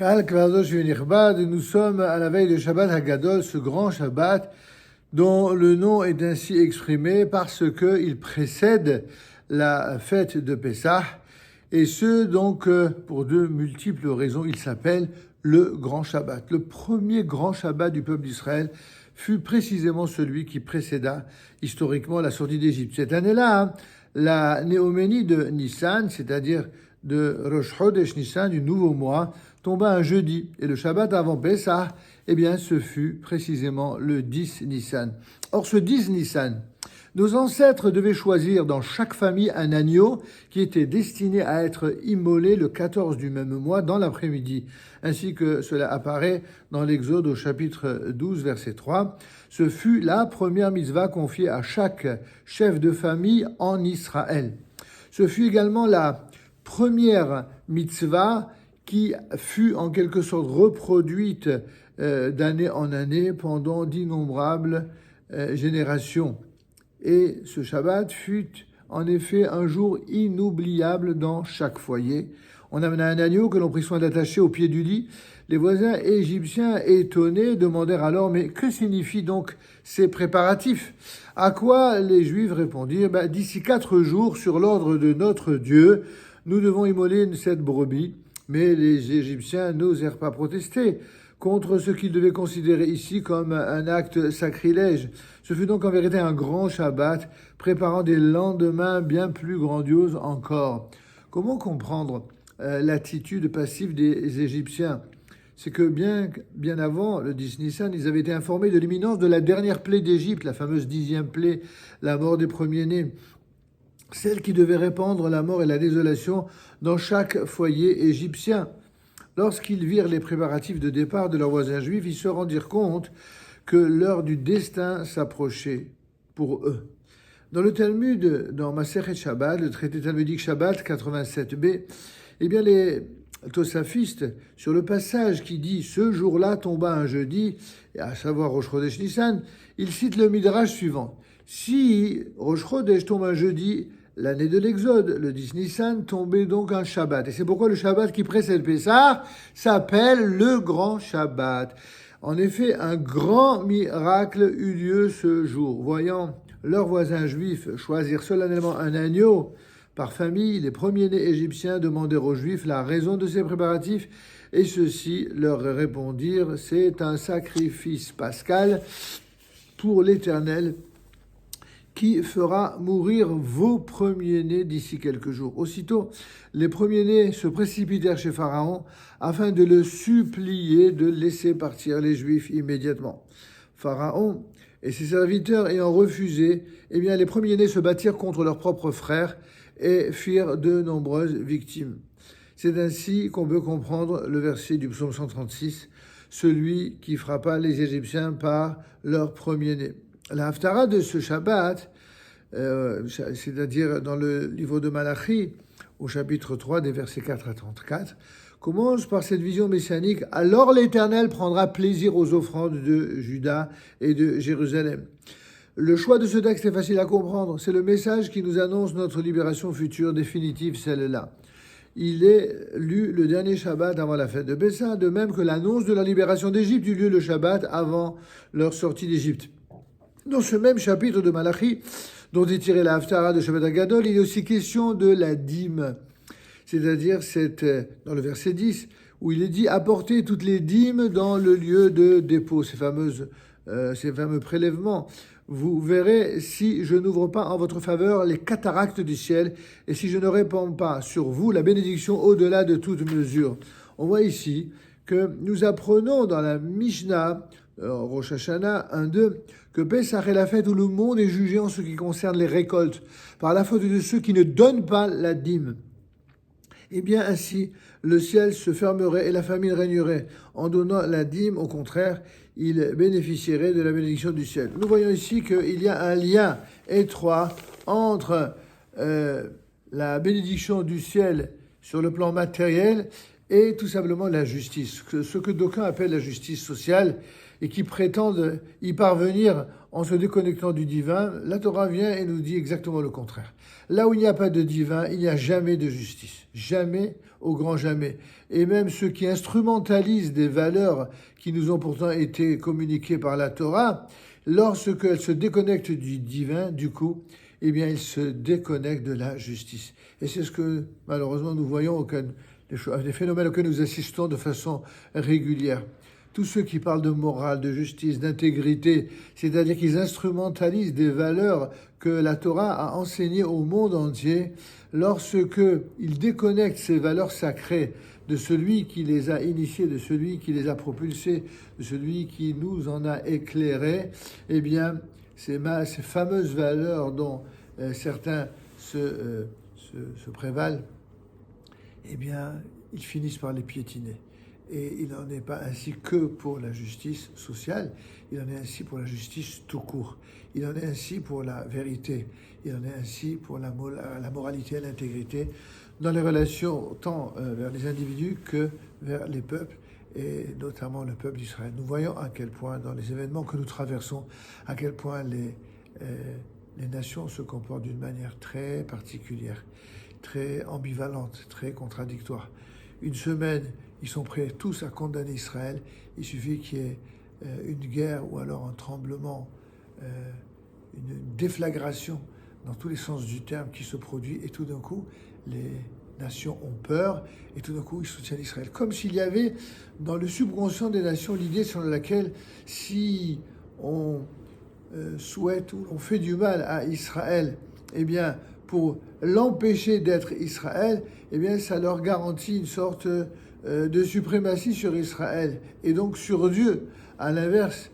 Kal Kvadosh Venichbad, nous sommes à la veille de Shabbat Hagadol, ce grand Shabbat dont le nom est ainsi exprimé parce qu'il précède la fête de Pessah, et ce donc pour de multiples raisons. Il s'appelle le grand Shabbat. Le premier grand Shabbat du peuple d'Israël fut précisément celui qui précéda historiquement la sortie d'Égypte. Cette année-là, la néoménie de Nissan, c'est-à-dire de Rosh Chodesh Nissan, du nouveau mois, tomba un jeudi. Et le Shabbat avant Pessah, eh bien, ce fut précisément le 10 Nissan. Or, ce 10 Nissan, nos ancêtres devaient choisir dans chaque famille un agneau qui était destiné à être immolé le 14 du même mois dans l'après-midi, ainsi que cela apparaît dans l'Exode au chapitre 12, verset 3. Ce fut la première mitzvah confiée à chaque chef de famille en Israël. Ce fut également la première mitzvah qui fut en quelque sorte reproduite d'année en année pendant d'innombrables générations. Et ce Shabbat fut en effet un jour inoubliable dans chaque foyer. On amena un agneau que l'on prit soin d'attacher au pied du lit. Les voisins égyptiens, étonnés, demandèrent alors « Mais que signifient donc ces préparatifs ?» À quoi les Juifs répondirent « D'ici 4 jours, sur l'ordre de notre Dieu, nous devons immoler cette brebis. » Mais les Égyptiens n'osèrent pas protester contre ce qu'ils devaient considérer ici comme un acte sacrilège. Ce fut donc en vérité un grand Shabbat, préparant des lendemains bien plus grandioses encore. Comment comprendre l'attitude passive des Égyptiens ? C'est que bien avant le 10 Nissan, ils avaient été informés de l'imminence de la dernière plaie d'Égypte, la fameuse 10e plaie, la mort des premiers-nés, celle qui devait répandre la mort et la désolation dans chaque foyer égyptien. Lorsqu'ils virent les préparatifs de départ de leurs voisins juifs, ils se rendirent compte que l'heure du destin s'approchait pour eux. Dans le Talmud, dans Masechet Shabbat, le traité talmudique Shabbat 87b, eh bien les tosafistes, sur le passage qui dit « Ce jour-là tomba un jeudi », à savoir Rosh Chodesh Nissan, ils citent le midrash suivant. Si Rosh Chodesh tombe un jeudi, l'année de l'Exode, le 10 Nissan, tombait donc un Shabbat. Et c'est pourquoi le Shabbat qui précède Pessah s'appelle le grand Shabbat. En effet, un grand miracle eut lieu ce jour. Voyant leurs voisins juifs choisir solennellement un agneau par famille, les premiers-nés égyptiens demandèrent aux Juifs la raison de ces préparatifs, et ceux-ci leur répondirent « C'est un sacrifice pascal pour l'Éternel qui fera mourir vos premiers-nés d'ici quelques jours. » Aussitôt, les premiers-nés se précipitèrent chez Pharaon afin de le supplier de laisser partir les Juifs immédiatement. Pharaon et ses serviteurs ayant refusé, eh bien, les premiers-nés se battirent contre leurs propres frères et firent de nombreuses victimes. C'est ainsi qu'on peut comprendre le verset du psaume 136, celui qui frappa les Égyptiens par leur premier-né. La Haftara de ce Shabbat, c'est-à-dire dans le livre de Malachi, au chapitre 3, des versets 4 à 34, commence par cette vision messianique. « Alors l'Éternel prendra plaisir aux offrandes de Juda et de Jérusalem. » Le choix de ce texte est facile à comprendre. C'est le message qui nous annonce notre libération future, définitive, celle-là. Il est lu le dernier Shabbat avant la fête de Pessah, de même que l'annonce de la libération d'Égypte eut lieu le Shabbat avant leur sortie d'Égypte. Dans ce même chapitre de Malachi, dont est tirée la Haftara de Shabbat Hagadol, il est aussi question de la dîme. C'est-à-dire, dans le verset 10, où il est dit « Apportez toutes les dîmes dans le lieu de dépôt », ces fameux prélèvements. Vous verrez si je n'ouvre pas en votre faveur les cataractes du ciel et si je ne répands pas sur vous la bénédiction au-delà de toute mesure. On voit ici que nous apprenons dans la Mishnah, Rosh Hashanah 1-2, que Pessah est la fête où le monde est jugé en ce qui concerne les récoltes, par la faute de ceux qui ne donnent pas la dîme. Eh bien ainsi, le ciel se fermerait et la famine régnerait. En donnant la dîme, au contraire, il bénéficierait de la bénédiction du ciel. Nous voyons ici qu'il y a un lien étroit entre la bénédiction du ciel sur le plan matériel et tout simplement la justice, ce que d'aucuns appellent la justice sociale et qui prétendent y parvenir en se déconnectant du divin. La Torah vient et nous dit exactement le contraire. Là où il n'y a pas de divin, il n'y a jamais de justice. Jamais, au grand jamais. Et même ceux qui instrumentalisent des valeurs qui nous ont pourtant été communiquées par la Torah, lorsqu'elles se déconnectent du divin, du coup, eh bien, ils se déconnectent de la justice. Et c'est ce que, malheureusement, nous voyons, des phénomènes auxquels nous assistons de façon régulière. Tous ceux qui parlent de morale, de justice, d'intégrité, c'est-à-dire qu'ils instrumentalisent des valeurs que la Torah a enseignées au monde entier, lorsqu'ils déconnectent ces valeurs sacrées de celui qui les a initiées, de celui qui les a propulsées, de celui qui nous en a éclairés, eh bien, ces fameuses valeurs dont certains se prévalent, eh bien, ils finissent par les piétiner. Et il n'en est pas ainsi que pour la justice sociale, il en est ainsi pour la justice tout court. Il en est ainsi pour la vérité, il en est ainsi pour la moralité et l'intégrité dans les relations tant vers les individus que vers les peuples, et notamment le peuple d'Israël. Nous voyons à quel point, dans les événements que nous traversons, à quel point les nations se comportent d'une manière très particulière, très ambivalente, très contradictoire. Une semaine, ils sont prêts tous à condamner Israël. Il suffit qu'il y ait une guerre ou alors un tremblement, une déflagration dans tous les sens du terme qui se produit. Et tout d'un coup, les nations ont peur et tout d'un coup, ils soutiennent Israël. Comme s'il y avait dans le subconscient des nations l'idée selon laquelle si on souhaite ou on fait du mal à Israël, eh bien, pour l'empêcher d'être Israël, eh bien, ça leur garantit une sorte de suprématie sur Israël et donc sur Dieu. À l'inverse,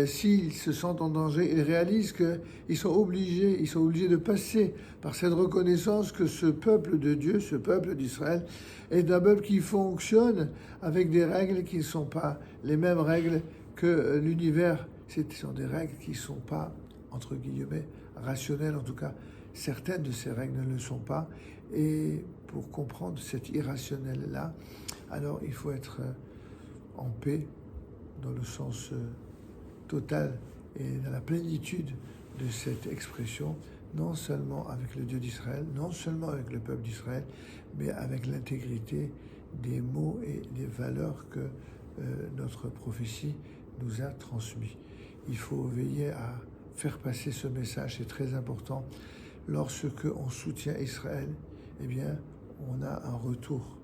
s'ils se sentent en danger, ils réalisent qu'ils sont obligés de passer par cette reconnaissance que ce peuple de Dieu, ce peuple d'Israël, est un peuple qui fonctionne avec des règles qui ne sont pas les mêmes règles que l'univers. Ce sont des règles qui ne sont pas, entre guillemets, rationnelles. En tout cas, certaines de ces règles ne le sont pas. Et pour comprendre cet irrationnel-là, alors il faut être en paix dans le sens total et dans la plénitude de cette expression, non seulement avec le Dieu d'Israël, non seulement avec le peuple d'Israël, mais avec l'intégrité des mots et des valeurs que notre prophétie nous a transmis. Il faut veiller à faire passer ce message, c'est très important. Lorsque on soutient Israël, eh bien, on a un retour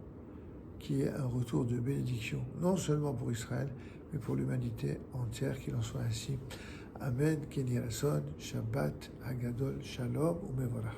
qui est un retour de bénédiction, non seulement pour Israël, mais pour l'humanité entière, qu'il en soit ainsi. Amen, Kenny Rasson, Shabbat, Hagadol, Shalom, Umevorach.